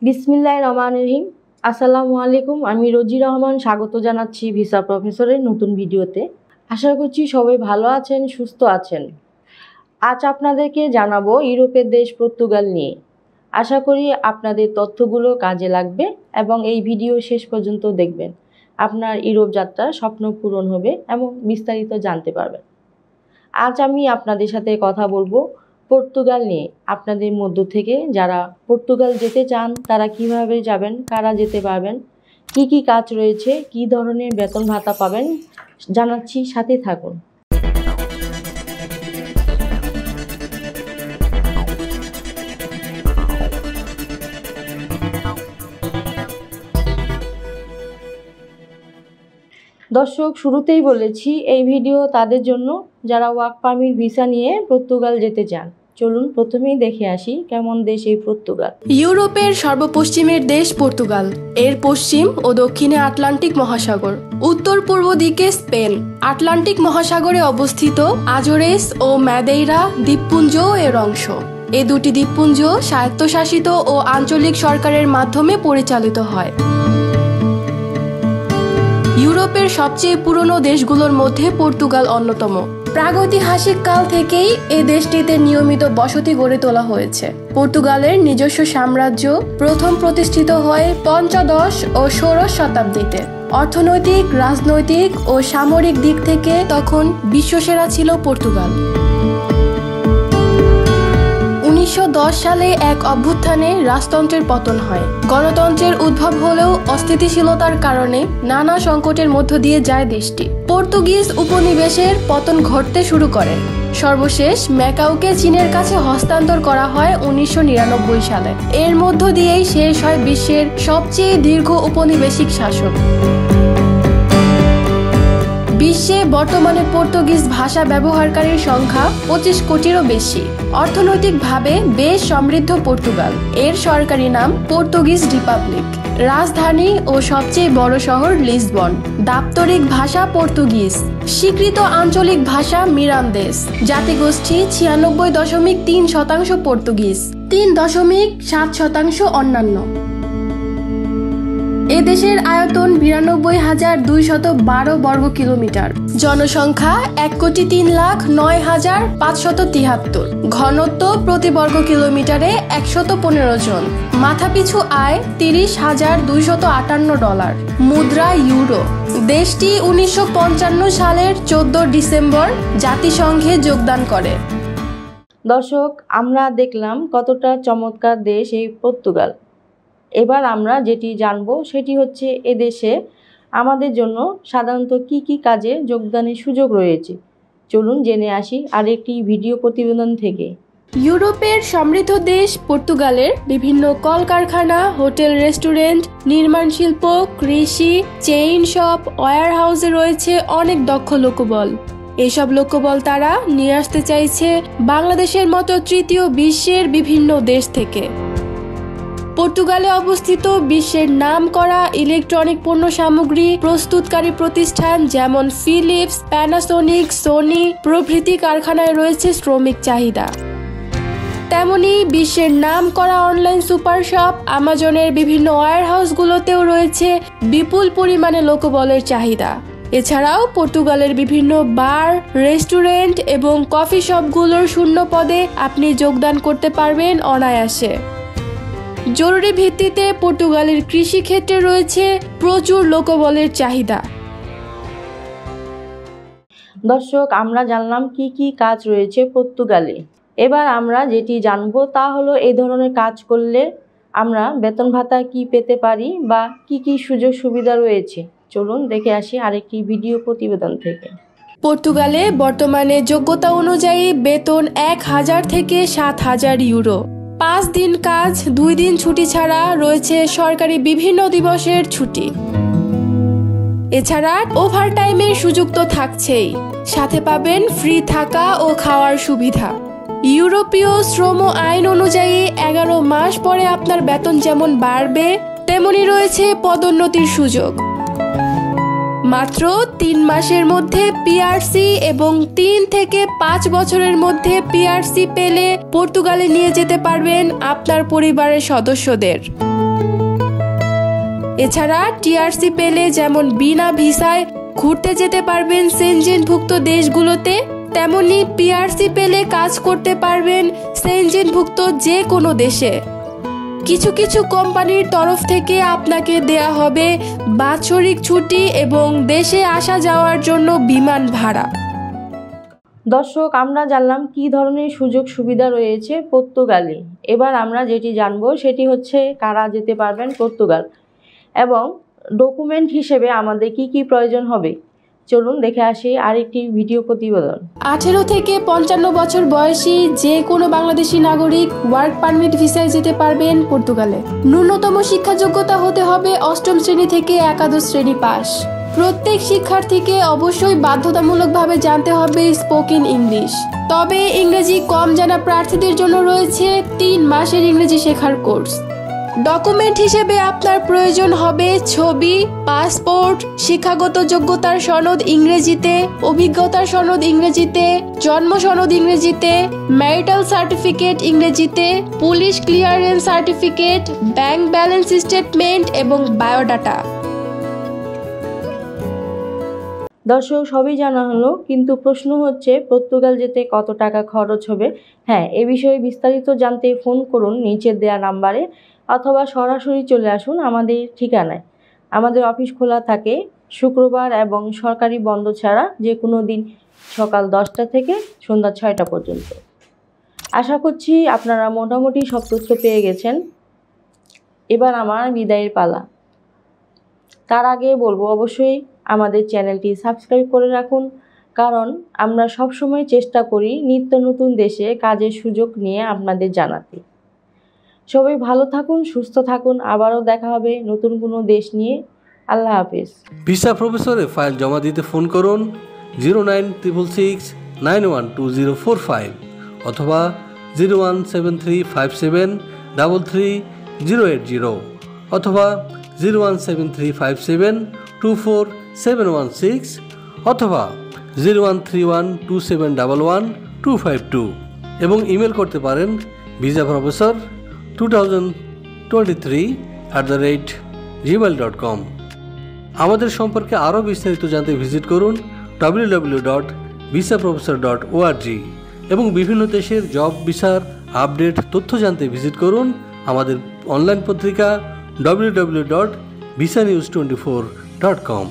বিসমিল্লাহির রহমানির রহিম। আসসালামু আলাইকুম। আমি রোজি রহমান স্বাগত জানাচ্ছি ভিসা প্রফেসরের নতুন ভিডিওতে। আশা করছি সবাই ভালো আছেন, সুস্থ আছেন। আজ আপনাদেরকে জানাবো ইউরোপের দেশ পর্তুগাল নিয়ে। আশা করি আপনাদের তথ্যগুলো কাজে লাগবে এবং এই ভিডিও শেষ পর্যন্ত দেখবেন। আপনার ইউরোপ যাত্রার স্বপ্ন পূরণ হবে এবং বিস্তারিত জানতে পারবেন। আজ আমি আপনাদের সাথে কথা বলবো পর্তুগাল নিয়ে। আপনাদের মধ্য থেকে যারা পর্তুগাল যেতে চান তারা কিভাবে যাবেন, কারা যেতে পারবেন, কি কি কাজ রয়েছে, কি ধরনের বেতন ভাতা পাবেন জানাচ্ছি, সাথে থাকুন। দর্শক, শুরুতেই বলেছি এই ভিডিও তাদের জন্য যারা ওয়ার্ক পারমিট ভিসা নিয়ে পর্তুগাল যেতে চান। চলুন প্রথমেই দেখে আসি কেমন দেশ এই পর্তুগাল। ইউরোপের সর্বপশ্চিমের দেশ পর্তুগাল। এর পশ্চিম ও দক্ষিণে আটলান্টিক মহাসাগর, উত্তর পূর্ব দিকে স্পেন। আটলান্টিক মহাসাগরে অবস্থিত আজোরেস ও ম্যাদেইরা দ্বীপপুঞ্জ এর অংশ। এই দুটি দ্বীপপুঞ্জ স্বায়ত্তশাসিত ও আঞ্চলিক সরকারের মাধ্যমে পরিচালিত হয়। ইউরোপের সবচেয়ে পুরনো দেশগুলোর মধ্যে পর্তুগাল অন্যতম। প্রাগৈতিহাসিক কাল থেকেই এই দেশটিতে নিয়মিত বসতি গড়ে তোলা হয়েছে। পর্তুগালের নিজস্ব সাম্রাজ্য প্রথম প্রতিষ্ঠিত হয় পঞ্চদশ ও ষোড়শ শতাব্দীতে। অর্থনৈতিক, রাজনৈতিক ও সামরিক দিক থেকে তখন বিশ্বসেরা ছিল পর্তুগাল। 1910 সালে এক অভ্যুত্থানে রাজতন্ত্রের পতন হয়। গণতন্ত্রের উদ্ভব হলেও অস্থিতিশীলতার কারণে নানা সংকটের মধ্য দিয়ে যায় দেশটি। পর্তুগিজ উপনিবেশের পতন ঘটতে শুরু করে। সর্বশেষ ম্যাকাওকে চীনের কাছে হস্তান্তর করা হয় 1999 সালে। এর মধ্য দিয়েই শেষ হয় বিশ্বের সবচেয়ে দীর্ঘ উপনিবেশিক শাসন। বিশ্বে বর্তমানে পর্তুগিজ ভাষা ব্যবহারকারীর সংখ্যা 25 কোটিরও বেশি। অর্থনৈতিকভাবে বেশ সমৃদ্ধ পর্তুগাল। এর সরকারি নাম পর্তুগিজ রিপাবলিক। রাজধানী ও সবচেয়ে বড় শহর লিসবন। দাপ্তরিক ভাষা পর্তুগিজ। স্বীকৃত আঞ্চলিক ভাষা মিরান্দেস। জাতিগোষ্ঠী 96.3% পর্তুগিজ, 3.7% অন্যান্য। এদেশের আয়তন 92,212 বর্গ কিলোমিটার। জনসংখ্যা 1,03,09,573। ঘনত্ব প্রতি বর্গ কিলোমিটারে 115 জন। মাথাপিছু আয় $30,258। মুদ্রা ইউরো। দেশটি 1955 সালের 14 ডিসেম্বর জাতিসংঘে যোগদান করে। দর্শক, আমরা দেখলাম কতটা চমৎকার দেশ এই পর্তুগাল। এবার আমরা যেটি জানবো সেটি হচ্ছে এদেশে আমাদের জন্য সাধারণত কি কি কাজে যোগদানের সুযোগ রয়েছে। চলুন জেনে আসি আরেকটি ভিডিও প্রতিবেদন থেকে। ইউরোপের সমৃদ্ধ দেশ পর্তুগালের বিভিন্ন কলকারখানা, হোটেল, রেস্টুরেন্ট, নির্মাণ শিল্প, কৃষি, চেইন শপ, ওয়্যার হাউসে রয়েছে অনেক দক্ষ লোকবল। এসব লোকবল তারা নিয়ে আসতে চাইছে বাংলাদেশের মতো তৃতীয় বিশ্বের বিভিন্ন দেশ থেকে। পর্তুগালে অবস্থিত বিশ্বের নামকরা ইলেকট্রনিক পণ্য সামগ্রী প্রস্তুতকারী প্রতিষ্ঠান যেমন ফিলিপস, প্যানাসোনিক, সোনি প্রভৃতি কারখানায় রয়েছে শ্রমিক চাহিদা। তেমনি বিশ্বের নামকরা অনলাইন সুপার শপ আমাজনের বিভিন্ন ওয়্যার হাউসগুলোতেও রয়েছে বিপুল পরিমাণে লোকবলের চাহিদা। এছাড়াও পর্তুগালের বিভিন্ন বার, রেস্টুরেন্ট এবং কফি শপগুলোর শূন্য পদে আপনি যোগদান করতে পারবেন অনায়াসে। জরুরি ভিত্তিতে পর্তুগালের কৃষি ক্ষেত্রে রয়েছে প্রচুর লোকবলের চাহিদা। দর্শক, আমরা জানলাম কি কি কাজ রয়েছে পর্তুগালে। এবার আমরা যেটি জানবো তা হলো এই ধরনের কাজ করলে আমরা বেতন ভাতা কি পেতে পারি বা কি কি সুযোগ সুবিধা রয়েছে। চলুন দেখে আসি আরেকটি ভিডিও প্রতিবেদন থেকে। পর্তুগালে বর্তমানে যোগ্যতা অনুযায়ী বেতন 1,000 থেকে 7,000 ইউরো। 5 দিন কাজ, 2 দিন ছুটি ছাড়া রয়েছে সরকারি বিভিন্ন দিবসের ছুটি। এছাড়া ওভারটাইমের সুযোগ তো থাকছেই, সাথে পাবেন ফ্রি থাকা ও খাওয়ার সুবিধা। ইউরোপীয় শ্রম আইন অনুযায়ী 11 মাস পরে আপনার বেতন যেমন বাড়বে তেমনি রয়েছে পদোন্নতির সুযোগ। মাত্র 3 মাসের মধ্যে পিআরসি এবং 3 থেকে 5 বছরের মধ্যে পিআরসি পেলে পর্তুগালে নিয়ে যেতে পারবেন আপনার পরিবারের সদস্যদের। এছাড়া টিআরসি পেলে যেমন বিনা ভিসায় ঘুরতে যেতে পারবেন সেনজেনভুক্ত দেশগুলোতে, তেমনি পিআরসি পেলে কাজ করতে পারবেন সেনজেনভুক্ত যে কোনো দেশে। কিছু কিছু কোম্পানির তরফ থেকে আপনাকে দেয়া হবে বাৎসরিক ছুটি এবং দেশে আসা যাওয়ার জন্য বিমান ভাড়া। দর্শক, আমরা জানলাম কি ধরনের সুযোগ সুবিধা রয়েছে পর্তুগালে। এবার আমরা যেটি জানবো সেটি হচ্ছে কারা যেতে পারবেন পর্তুগাল এবং ডকুমেন্ট হিসেবে আমাদের কি কি প্রয়োজন হবে। চলুন দেখে আসি আরেকটি ভিডিও প্রতিবেদন। 18 থেকে 55 বছর বয়সী যে কোনো বাংলাদেশি নাগরিক ওয়ার্ক পারমিট ভিসায় যেতে পারবেন পর্তুগালে। ন্যূনতম শিক্ষা যোগ্যতা হতে হবে 8ম শ্রেণী থেকে একাদশ শ্রেণী পাস। প্রত্যেক শিক্ষার্থীকে অবশ্যই বাধ্যতামূলকভাবে জানতে হবে স্পোকেন ইংলিশ। তবে ইংরেজি কম জানা প্রার্থীদের জন্য রয়েছে 3 মাসের ইংরেজি শেখার কোর্স। ডকুমেন্ট হিসেবে আপনার প্রয়োজন হবে ছবি, পাসপোর্ট, শিক্ষাগত যোগ্যতার সনদ ইংরেজিতে, অভিজ্ঞতার সনদ ইংরেজিতে, জন্ম সনদ ইংরেজিতে, ম্যারিটাল সার্টিফিকেট ইংরেজিতে, police clearance certificate, bank balance statement এবং বায়োডাটা। দর্শক, সবই জানা হলো, কিন্তু প্রশ্ন হচ্ছে পর্তুগাল যেতে কত টাকা খরচ হবে। হ্যাঁ, এ বিষয়ে বিস্তারিত জানতে ফোন করুন নিচের দেয়া নাম্বারে অথবা সরাসরি চলে আসুন আমাদের ঠিকানায়। আমাদের অফিস খোলা থাকে শুক্রবার এবং সরকারি বন্ধ ছাড়া যে কোনো দিন সকাল 10টা থেকে সন্ধ্যা 6টা পর্যন্ত। আশা করছি আপনারা মোটামুটি সব তথ্য পেয়ে গেছেন। এবার আমার বিদায়ের পালা। তার আগে বলবো অবশ্যই আমাদের চ্যানেলটি সাবস্ক্রাইব করে রাখুন, কারণ আমরা সবসময় চেষ্টা করি নিত্য নতুন দেশে কাজের সুযোগ নিয়ে আপনাদের জানাতে। সবাই ভালো থাকুন, সুস্থ থাকুন। আবারও দেখা হবে নতুন কোনো দেশ নিয়ে। আল্লাহ হাফেজ। ভিসা প্রফেসরে ফাইল জমা দিতে ফোন করুন 09666 912045 অথবা 01735733080 অথবা 01735724716 অথবা 013127112252 এবং ইমেল করতে পারেন visaprofessor2023@gmail.com। আমাদের সম্পর্কে আরও বিস্তারিত জানতে ভিজিট করুন www.visaprofessor.org এবং বিভিন্ন দেশের জব ভিসার আপডেট তথ্য জানতে ভিজিট করুন আমাদের অনলাইন পত্রিকা www.visanews24.com।